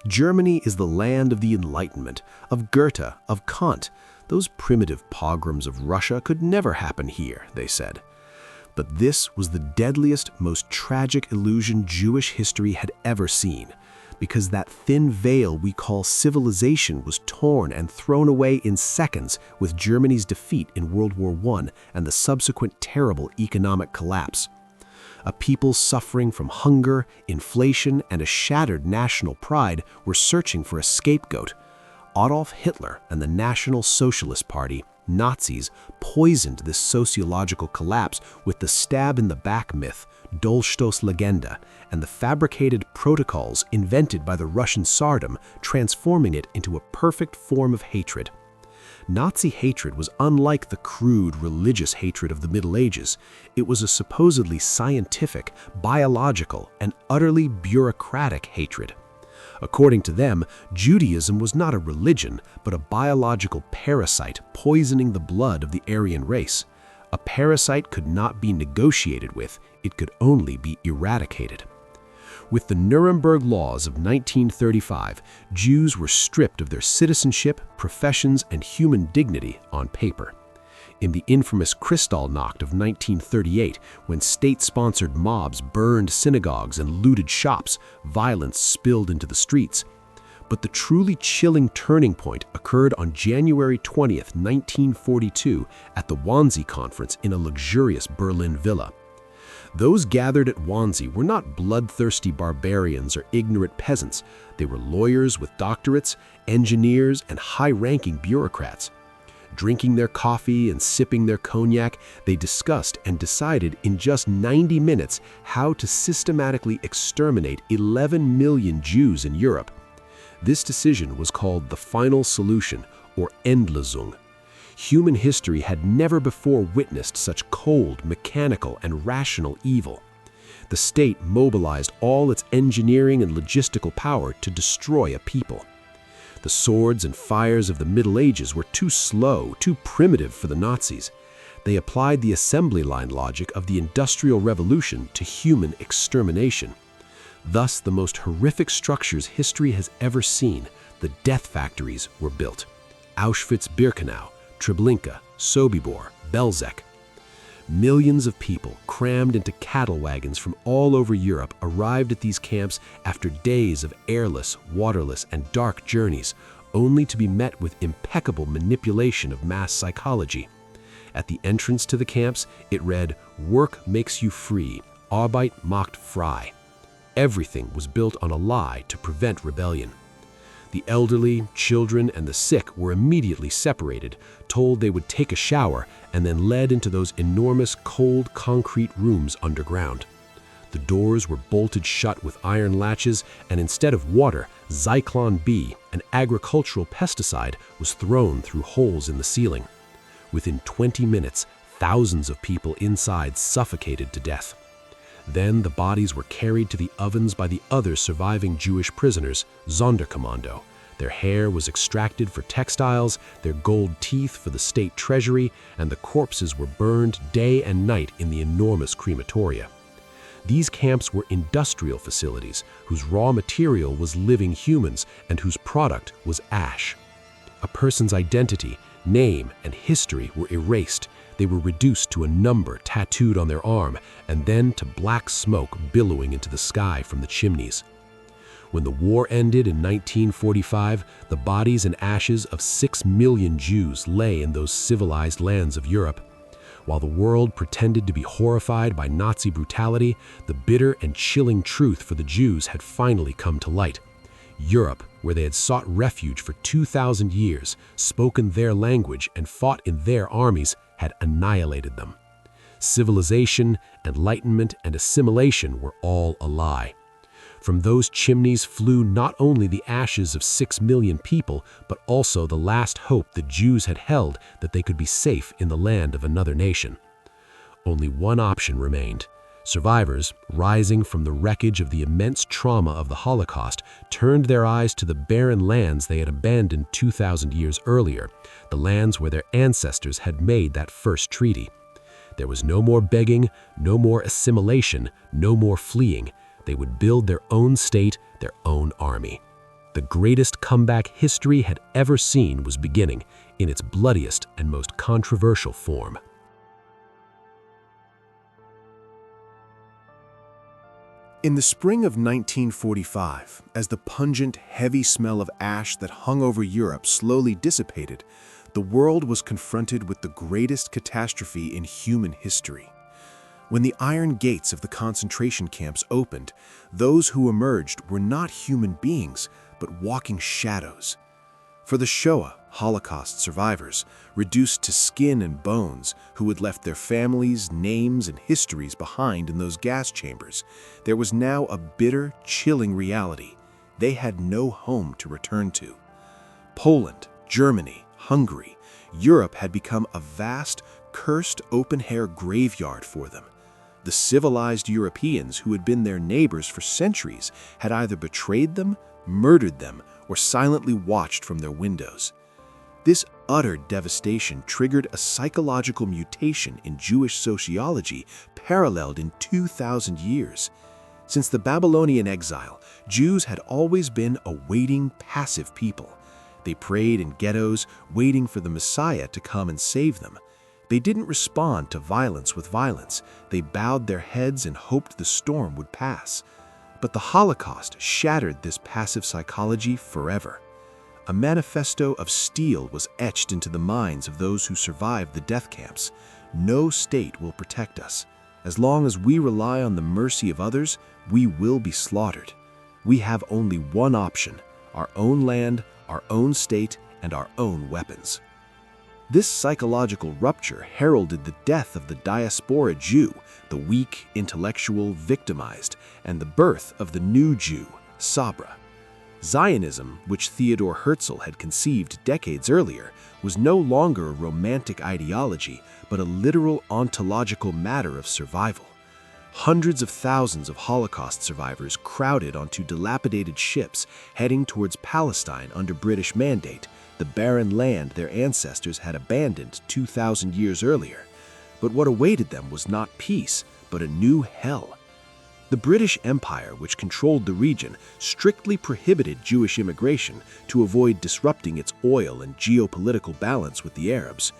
Speaker 1: Germany is the land of the Enlightenment, of Goethe, of Kant. Those primitive pogroms of Russia could never happen here, they said. But this was the deadliest, most tragic illusion Jewish history had ever seen, because that thin veil we call civilization was torn and thrown away in seconds with Germany's defeat in World War I and the subsequent terrible economic collapse. A people suffering from hunger, inflation, and a shattered national pride were searching for a scapegoat. Adolf Hitler and the National Socialist Party, Nazis, poisoned this sociological collapse with the stab-in-the-back myth, Dolchstoßlegende, and the fabricated protocols invented by the Russian Tsardom, transforming it into a perfect form of hatred. Nazi hatred was unlike the crude religious hatred of the Middle Ages. It was a supposedly scientific, biological, and utterly bureaucratic hatred. According to them, Judaism was not a religion, but a biological parasite poisoning the blood of the Aryan race. A parasite could not be negotiated with, it could only be eradicated. With the Nuremberg Laws of 1935, Jews were stripped of their citizenship, professions, and human dignity on paper. In the infamous Kristallnacht of 1938, when state-sponsored mobs burned synagogues and looted shops, violence spilled into the streets. But the truly chilling turning point occurred on January 20th, 1942, at the Wannsee Conference in a luxurious Berlin villa. Those gathered at Wannsee were not bloodthirsty barbarians or ignorant peasants. They were lawyers with doctorates, engineers, and high-ranking bureaucrats. Drinking their coffee and sipping their cognac, they discussed and decided in just 90 minutes how to systematically exterminate 11 million Jews in Europe. This decision was called the Final Solution, or Endlösung. Human history had never before witnessed such cold, mechanical, and rational evil. The state mobilized all its engineering and logistical power to destroy a people. The swords and fires of the Middle Ages were too slow, too primitive for the Nazis. They applied the assembly line logic of the Industrial Revolution to human extermination. Thus, the most horrific structures history has ever seen, the death factories, were built. Auschwitz-Birkenau, Treblinka, Sobibor, Belzec. Millions of people, crammed into cattle wagons from all over Europe, arrived at these camps after days of airless, waterless, and dark journeys, only to be met with impeccable manipulation of mass psychology. At the entrance to the camps, it read, "Work makes you free, Arbeit macht frei." Everything was built on a lie to prevent rebellion. The elderly, children, and the sick were immediately separated, told they would take a shower, and then led into those enormous cold concrete rooms underground. The doors were bolted shut with iron latches, and instead of water, Zyklon B, an agricultural pesticide, was thrown through holes in the ceiling. Within 20 minutes, thousands of people inside suffocated to death. Then the bodies were carried to the ovens by the other surviving Jewish prisoners, Sonderkommando. Their hair was extracted for textiles, their gold teeth for the state treasury, and the corpses were burned day and night in the enormous crematoria. These camps were industrial facilities whose raw material was living humans and whose product was ash. A person's identity, name, and history were erased. They were reduced to a number tattooed on their arm, and then to black smoke billowing into the sky from the chimneys. When the war ended in 1945, the bodies and ashes of 6 million Jews lay in those civilized lands of Europe. While the world pretended to be horrified by Nazi brutality, the bitter and chilling truth for the Jews had finally come to light. Europe, where they had sought refuge for 2,000 years, spoken their language, and fought in their armies, had annihilated them. Civilization, enlightenment, and assimilation were all a lie.
Speaker 2: From those chimneys flew not only the ashes of 6 million people, but also the last hope the Jews had held that they could be safe in the land of another nation. Only one option remained. Survivors, rising from the wreckage of the immense trauma of the Holocaust, turned their eyes to the barren lands they had abandoned 2,000 years earlier, the lands where their ancestors had made that first treaty. There was no more begging, no more assimilation, no more fleeing. They would build their own state, their own army. The greatest comeback history had ever seen was beginning, in its bloodiest and most controversial form.
Speaker 1: In the spring of 1945, as the pungent, heavy smell of ash that hung over Europe slowly dissipated, the world was confronted with the greatest catastrophe in human history. When the iron gates of the concentration camps opened, those who emerged were not human beings, but walking shadows. For the Shoah, Holocaust survivors, reduced to skin and bones, who had left their families, names, and histories behind in those gas chambers, there was now a bitter, chilling reality. They had no home to return to. Poland, Germany, Hungary, Europe had become a vast, cursed open-air graveyard for them. The civilized Europeans who had been their neighbors for centuries had either betrayed them, murdered them, or silently watched from their windows. This utter devastation triggered a psychological mutation in Jewish sociology paralleled in 2,000 years. Since the Babylonian exile, Jews had always been a waiting, passive people. They prayed in ghettos, waiting for the Messiah to come and save them. They didn't respond to violence with violence. They bowed their heads and hoped the storm would pass. But the Holocaust shattered this passive psychology forever. A manifesto of steel was etched into the minds of those who survived the death camps. No state will protect us. As long as we rely on the mercy of others, we will be slaughtered. We have only one option: our own land, our own state, and our own weapons. This psychological rupture heralded the death of the diaspora Jew, the weak, intellectual, victimized, and the birth of the new Jew, Sabra. Zionism, which Theodor Herzl had conceived decades earlier, was no longer a romantic ideology, but a literal ontological matter of survival. Hundreds of thousands of Holocaust survivors crowded onto dilapidated ships heading towards Palestine under British mandate, the barren land their ancestors had abandoned 2,000 years earlier. But what awaited them was not peace, but a new hell. The British Empire, which controlled the region, strictly prohibited Jewish immigration to avoid disrupting its oil and geopolitical balance with the Arabs.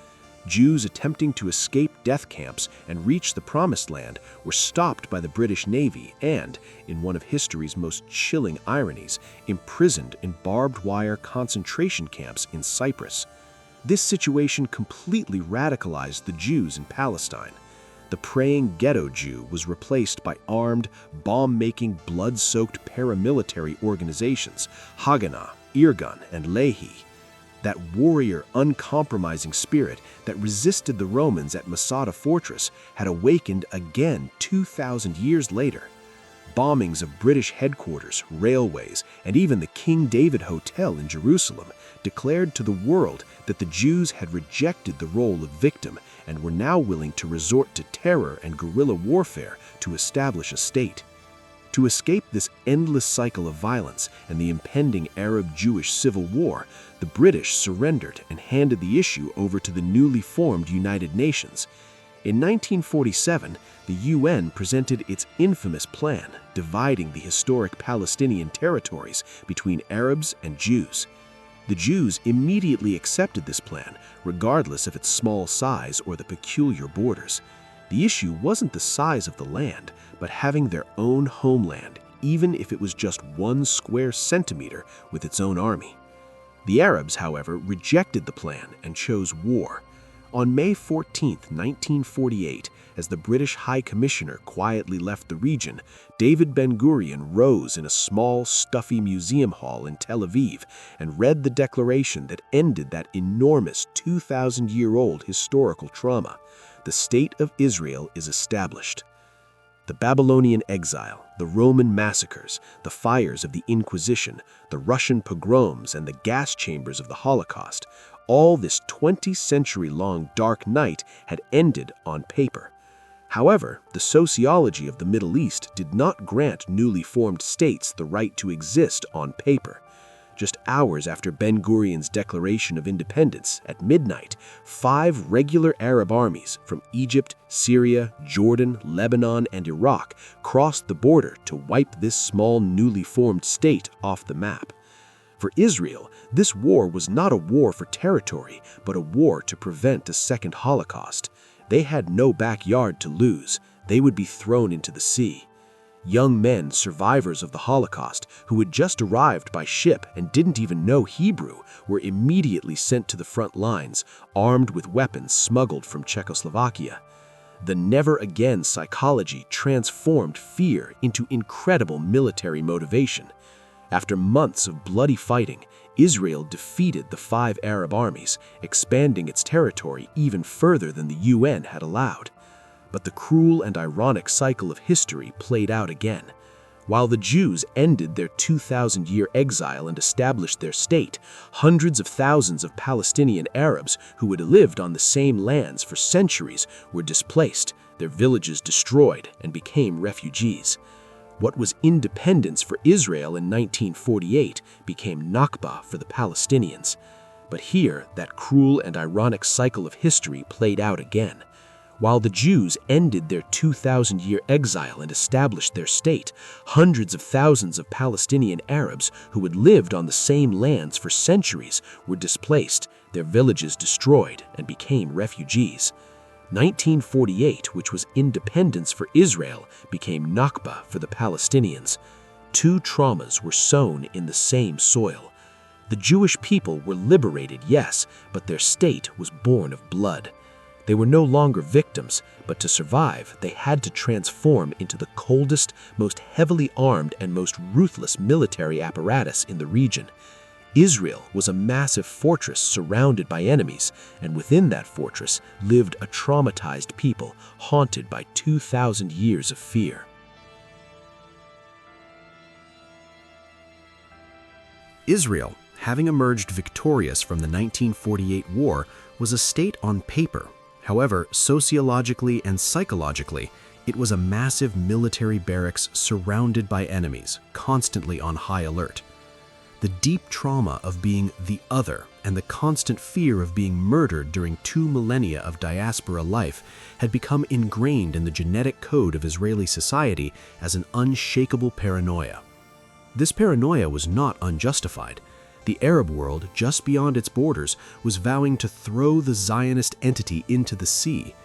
Speaker 1: Jews attempting to escape death camps and reach the Promised Land were stopped by the British Navy and, in one of history's most chilling ironies, imprisoned in barbed wire concentration camps in Cyprus. This situation completely radicalized the Jews in Palestine. The praying ghetto Jew was replaced by armed, bomb-making, blood-soaked paramilitary organizations, Haganah, Irgun, and Lehi. That warrior, uncompromising spirit that resisted the Romans at Masada Fortress had awakened again 2,000 years later. Bombings of British headquarters, railways, and even the King David Hotel in Jerusalem declared to the world that the Jews had rejected the role of victim and were now willing to resort to terror and guerrilla warfare to establish a state. To escape this endless cycle of violence and the impending Arab-Jewish civil war, the British surrendered and handed the issue over to the newly formed United Nations. In 1947, the UN presented its infamous plan, dividing the historic Palestinian territories between Arabs and Jews. The Jews immediately accepted this plan, regardless of its small size or the peculiar borders. The issue wasn't the size of the land, but having their own homeland, even if it was just 1 square centimeter with its own army. The Arabs, however, rejected the plan and chose war. On May 14, 1948, as the British High Commissioner quietly left the region, David Ben-Gurion rose in a small, stuffy museum hall in Tel Aviv and read the declaration that ended that enormous 2,000-year-old historical trauma. The State of Israel is established.
Speaker 2: The Babylonian exile, the Roman massacres, the fires of the Inquisition, the Russian pogroms, and the gas chambers of the Holocaust, all this 20-century-long dark night had ended on paper. However, the sociology of the Middle East did not grant newly formed states the right to exist on paper. Just hours after Ben-Gurion's declaration of independence, at midnight, 5 regular Arab armies from Egypt, Syria, Jordan, Lebanon, and Iraq crossed the border to wipe this small newly formed state off the map. For Israel, this war was not a war for territory, but a war to prevent a second Holocaust. They had no backyard to lose. They would be thrown into the sea. Young men, survivors of the Holocaust, who had just arrived by ship and didn't even know Hebrew, were immediately sent to the front lines, armed with weapons smuggled from Czechoslovakia. The never-again psychology transformed fear into incredible military motivation. After months of bloody fighting, Israel defeated the 5 Arab armies, expanding its territory even further than the UN had allowed. But the cruel and ironic cycle of history played out again. While the Jews ended their 2,000-year exile and established their state, hundreds of thousands of Palestinian Arabs who had lived on the same lands for centuries were displaced, their villages destroyed, and became refugees. What was independence for Israel in 1948 became Nakba for the Palestinians. But here, that cruel and ironic cycle of history played out again. While the Jews ended their 2,000-year exile and established their state, hundreds of thousands of Palestinian Arabs who had lived on the same lands for centuries were displaced, their villages destroyed, and became refugees. 1948, which was independence for Israel, became Nakba for the Palestinians. 2 traumas were sown in the same soil. The Jewish people were liberated, yes, but their state was born of blood. They were no longer victims, but to survive, they had to transform into the coldest, most heavily armed, and most ruthless military apparatus in the region. Israel was a massive fortress surrounded by enemies, and within that fortress lived a traumatized people haunted by 2,000 years of fear.
Speaker 3: Israel, having emerged victorious from the 1948 war, was a state on paper. However, sociologically and psychologically, it was a massive military barracks surrounded by enemies, constantly on high alert. The deep trauma of being the other and the constant fear of being murdered during 2 millennia of diaspora life had become ingrained in the genetic code of Israeli society as an unshakable paranoia. This paranoia was not unjustified. The Arab world, just beyond its borders, was vowing to throw the Zionist entity into the sea.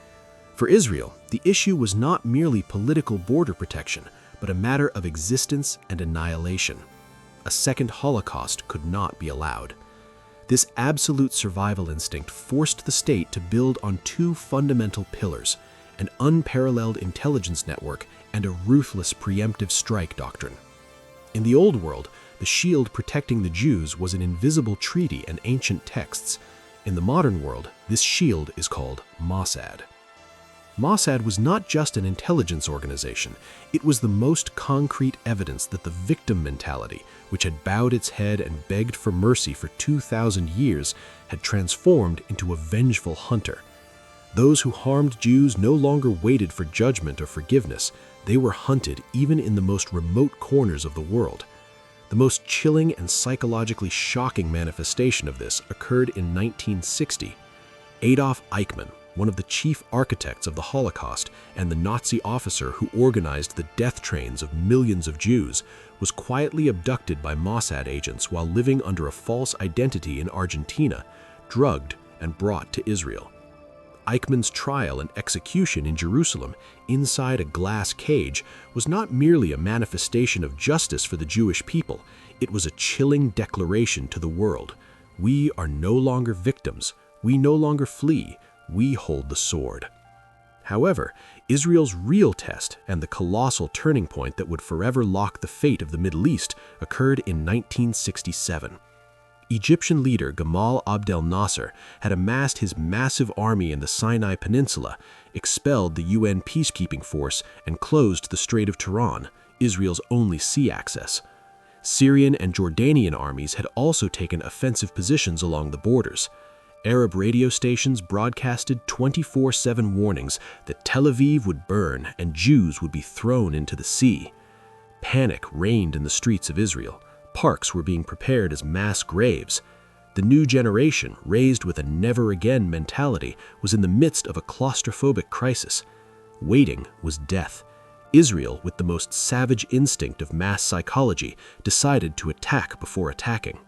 Speaker 3: For Israel, the issue was not merely political border protection, but a matter of existence and annihilation. A second Holocaust could not be allowed. This absolute survival instinct forced the state to build on 2 fundamental pillars: an unparalleled intelligence network and a ruthless preemptive strike doctrine. In the Old World, the shield protecting the Jews was an invisible treaty and ancient texts. In the modern world, this shield is called Mossad. Mossad was not just an intelligence organization, it was the most concrete evidence that the victim mentality, which had bowed its head and begged for mercy for 2,000 years, had transformed into a vengeful hunter. Those who harmed Jews no longer waited for judgment or forgiveness, they were hunted even in the most remote corners of the world. The most chilling and psychologically shocking manifestation of this occurred in 1960. Adolf Eichmann, one of the chief architects of the Holocaust and the Nazi officer who organized the death trains of millions of Jews, was quietly abducted by Mossad agents while living under a false identity in Argentina, drugged, and brought to Israel. Eichmann's trial and execution in Jerusalem, inside a glass cage, was not merely a manifestation of justice for the Jewish people, it was a chilling declaration to the world. We are no longer victims, we no longer flee, we hold the sword. However, Israel's real test and the colossal turning point that would forever lock the fate of the Middle East occurred in 1967.
Speaker 2: Egyptian leader Gamal Abdel Nasser had amassed his massive army in the Sinai Peninsula, expelled the UN peacekeeping force, and closed the Strait of Tiran, Israel's only sea access. Syrian and Jordanian armies had also taken offensive positions along the borders. Arab radio stations broadcasted 24/7 warnings that Tel Aviv would burn and Jews would be thrown into the sea. Panic reigned in the streets of Israel. Parks were being prepared as mass graves. The new generation, raised with a never-again mentality, was in the midst of a claustrophobic crisis. Waiting was death. Israel, with the most savage instinct of mass psychology, decided to attack before attacking.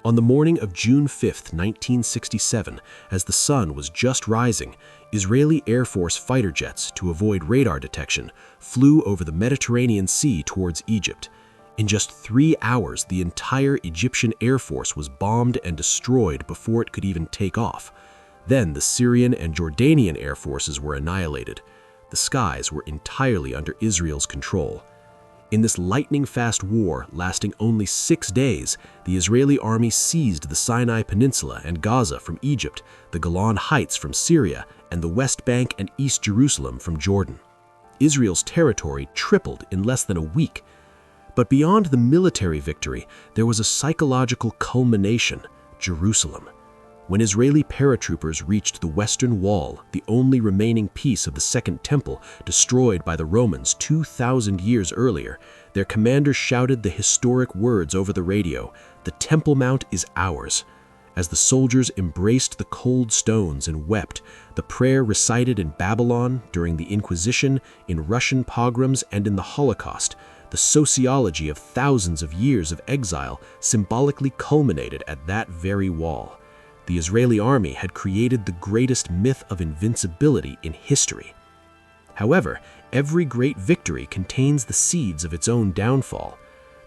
Speaker 2: On the morning of June 5, 1967, as the sun was just rising, Israeli Air Force fighter jets, to avoid radar detection, flew over the Mediterranean Sea towards Egypt. In just 3 hours, the entire Egyptian Air Force was bombed and destroyed before it could even take off. Then the Syrian and Jordanian Air Forces were annihilated. The skies were entirely under Israel's control. In this lightning-fast war, lasting only 6 days, the Israeli army seized the Sinai Peninsula and Gaza from Egypt, the Golan Heights from Syria, and the West Bank and East Jerusalem from Jordan. Israel's territory tripled in less than a week. But beyond the military victory, there was a psychological culmination: Jerusalem. When Israeli paratroopers reached the Western Wall, the only remaining piece of the Second Temple destroyed by the Romans 2,000 years earlier, their commander shouted the historic words over the radio: "The Temple Mount is ours." As the soldiers embraced the cold stones and wept, the prayer recited in Babylon, during the Inquisition, in Russian pogroms, and in the Holocaust, the sociology of thousands of years of exile symbolically culminated at that very wall. The Israeli army had created the greatest myth of invincibility in history. However, every great victory contains the seeds of its own downfall.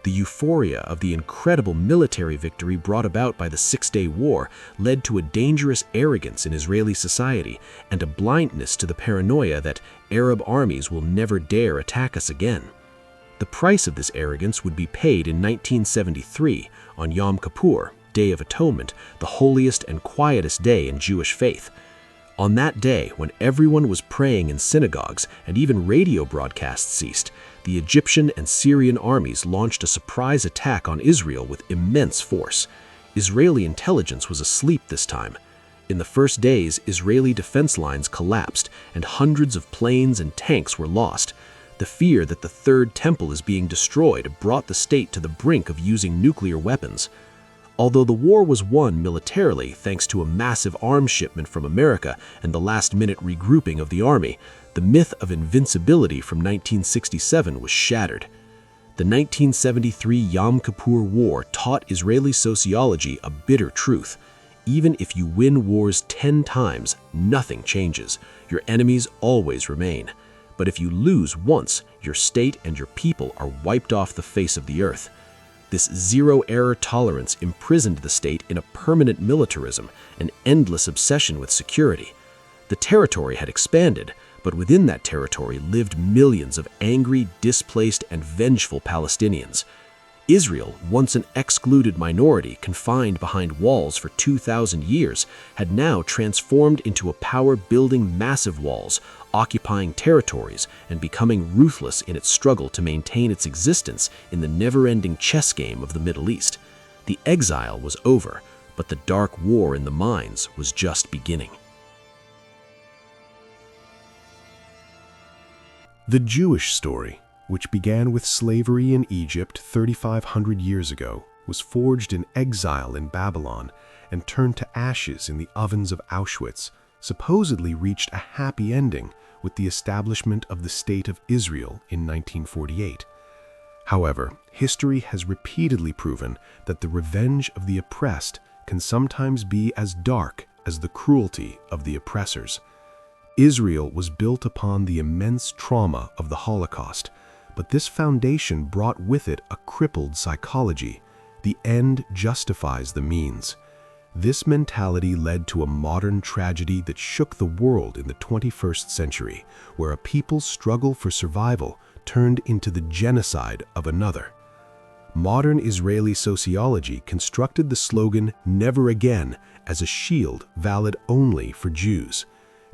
Speaker 2: The euphoria of the incredible military victory brought about by the Six-Day War led to a dangerous arrogance in Israeli society and a blindness to the paranoia that Arab armies will never dare attack us again. The price of this arrogance would be paid in 1973 on Yom Kippur, Day of Atonement, the holiest and quietest day in Jewish faith. On that day, when everyone was praying in synagogues and even radio broadcasts ceased, the Egyptian and Syrian armies launched a surprise attack on Israel with immense force. Israeli intelligence was asleep this time. In the first days, Israeli defense lines collapsed and hundreds of planes and tanks were lost. The fear that the Third Temple is being destroyed brought the state to the brink of using nuclear weapons. Although the war was won militarily thanks to a massive arms shipment from America and the last-minute regrouping of the army, the myth of invincibility from 1967 was shattered. The 1973 Yom Kippur War taught Israeli sociology a bitter truth. Even if you win wars 10 times, nothing changes. Your enemies always remain. But if you lose once, your state and your people are wiped off the face of the earth. This zero-error tolerance imprisoned the state in a permanent militarism, an endless obsession with security. The territory had expanded, but within that territory lived millions of angry, displaced, and vengeful Palestinians. Israel, once an excluded minority confined behind walls for 2,000 years, had now transformed into a power building massive walls, occupying territories, and becoming ruthless in its struggle to maintain its existence in the never-ending chess game of the Middle East. The exile was over, but the dark war in the mines was just beginning.
Speaker 1: The Jewish story, which began with slavery in Egypt 3,500 years ago, was forged in exile in Babylon and turned to ashes in the ovens of Auschwitz, supposedly reached a happy ending with the establishment of the State of Israel in 1948. However, history has repeatedly proven that the revenge of the oppressed can sometimes be as dark as the cruelty of the oppressors. Israel was built upon the immense trauma of the Holocaust, but this foundation brought with it a crippled psychology. The end justifies the means. This mentality led to a modern tragedy that shook the world in the 21st century, where a people's struggle for survival turned into the genocide of another.
Speaker 2: Modern Israeli sociology constructed the slogan "Never Again" as a shield valid only for Jews.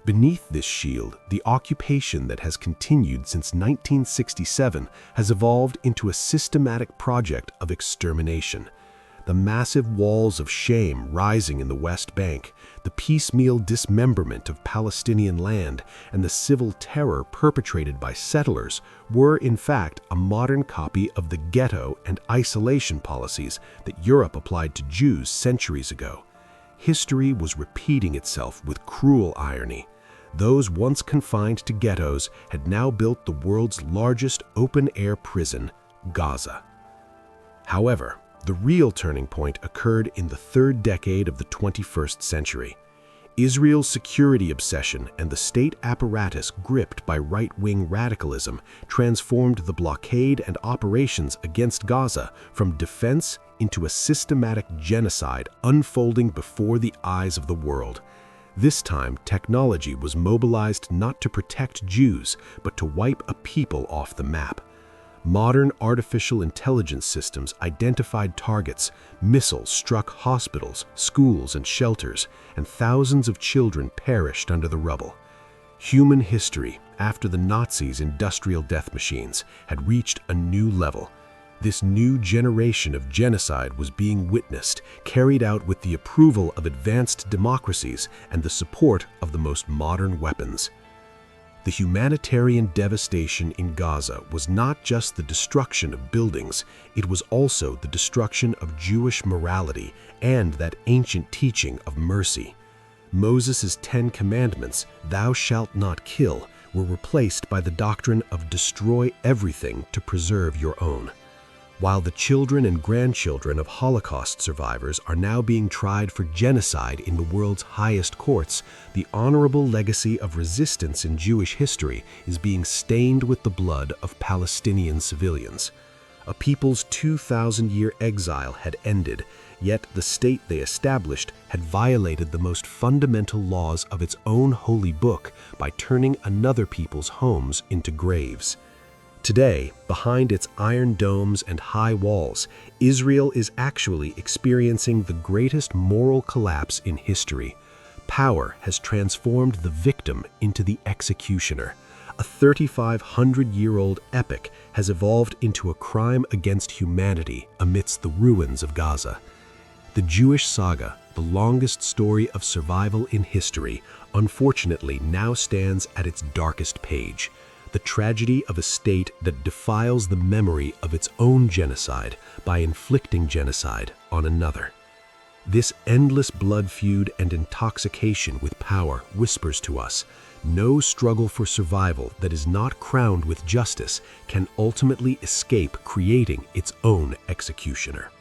Speaker 2: Beneath this shield, the occupation that has continued since 1967 has evolved into a systematic project of extermination. The massive walls of shame rising in the West Bank, the piecemeal dismemberment of Palestinian land, and the civil terror perpetrated by settlers were, in fact, a modern copy of the ghetto and isolation policies that Europe applied to Jews centuries ago. History was repeating itself with cruel irony. Those once confined to ghettos had now built the world's largest open-air prison, Gaza. However, the real turning point occurred in the third decade of the 21st century. Israel's security obsession and the state apparatus gripped by right-wing radicalism transformed the blockade and operations against Gaza from defense into a systematic genocide unfolding before the eyes of the world. This time, technology was mobilized not to protect Jews, but to wipe a people off the map. Modern artificial intelligence systems identified targets, missiles struck hospitals, schools, and shelters, and thousands of children perished under the rubble. Human history, after the Nazis' industrial death machines, had reached a new level. This new generation of genocide was being witnessed, carried out with the approval of advanced democracies and the support of the most modern weapons. The humanitarian devastation in Gaza was not just the destruction of buildings, it was also the destruction of Jewish morality and that ancient teaching of mercy. Moses' 10 commandments, "Thou shalt not kill," were replaced by the doctrine of "destroy everything to preserve your own." While the children and grandchildren of Holocaust survivors are now being tried for genocide in the world's highest courts, the honorable legacy of resistance in Jewish history is being stained with the blood of Palestinian civilians. A people's 2,000-year exile had ended, yet the state they established had violated the most fundamental laws of its own holy book by turning another people's homes into graves. Today, behind its iron domes and high walls, Israel is actually experiencing the greatest moral collapse in history. Power has transformed the victim into the executioner. A 3,500-year-old epic has evolved into a crime against humanity amidst the ruins of Gaza. The Jewish saga, the longest story of survival in history, unfortunately now stands at its darkest page. The tragedy of a state that defiles the memory of its own genocide by inflicting genocide on another. This endless blood feud and intoxication with power whispers to us, no struggle for survival that is not crowned with justice can ultimately escape creating its own executioner.